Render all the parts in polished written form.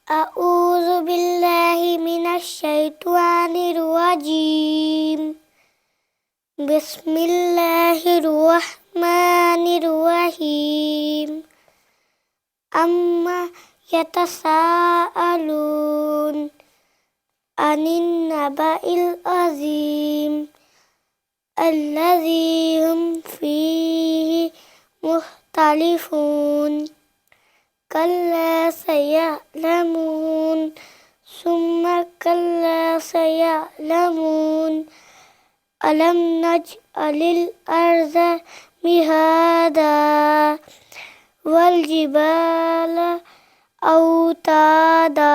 أعوذ بالله من الشيطان الرجيم. بسم الله الرحمن الرحيم. أما يتساءلون عن النبأ العظيم الذي هم فيه مختلفون كلا سيعلمون ثم كلا سيعلمون ألم نجعل الأرض مهادا والجبال أوتادا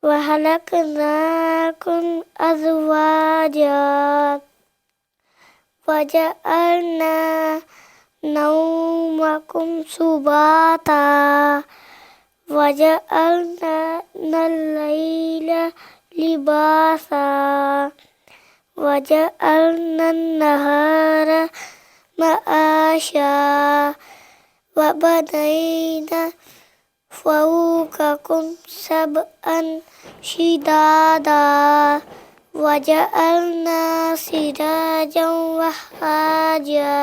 وخلقناكم أزواجا وجعلنا نومكم سباتا وجعلنا الليل لباسا وجعلنا النهار معاشا وبنينا فوقكم سبعا شدادا وجعلنا سراجا وهاجا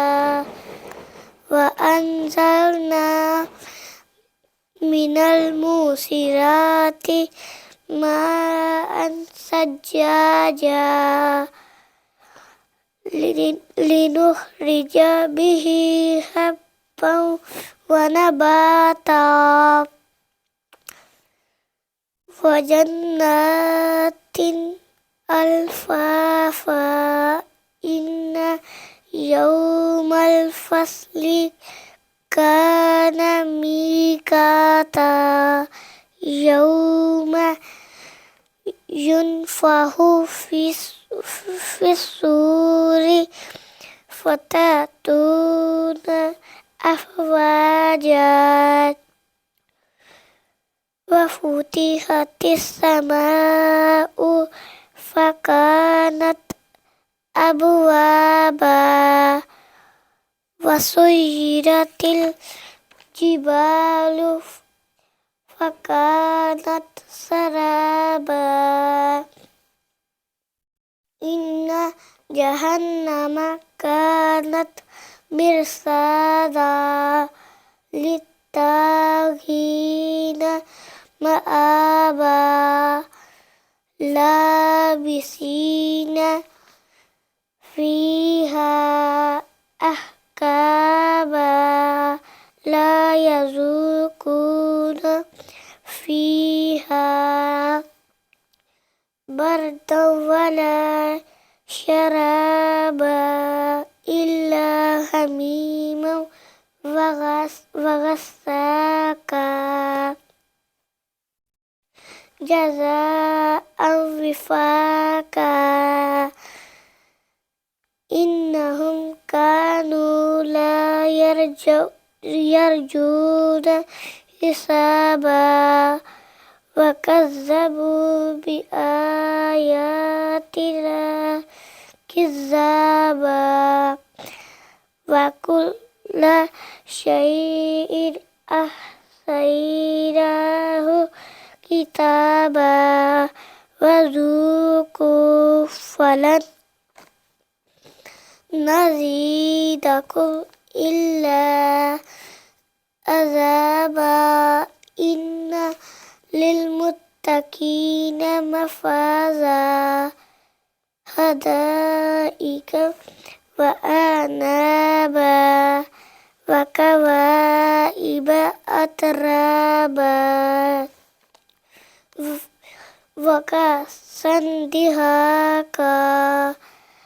وأنزلنا من المعصرات ماء ثجاجا لنخرج به حبا ونباتا وجنات ألفافا إن يوم الفصل كان ميقاتا يوم ينفخ في الصور فتأتون أفواجا وفتحت السماء فكانت أبوابا وسيرت الجبال فكانت سرابا إن جهنم كانت مرصادا للطاغين مآبا لابسين فيها أحقابا لا يذوقون فيها بردا ولا شرابا إلا حميما وغساقا جزاء وفاقا إنهم كانوا لا يرجون حسابا وكذبوا بآياتنا كذابا وكل شيء أحصيناه كتابا وذوقوا فلن نزيدكم إلا عذابا إن للمتقين مفازا حدائق وأعنابا وكواعب أترابا وكأسا دهاقا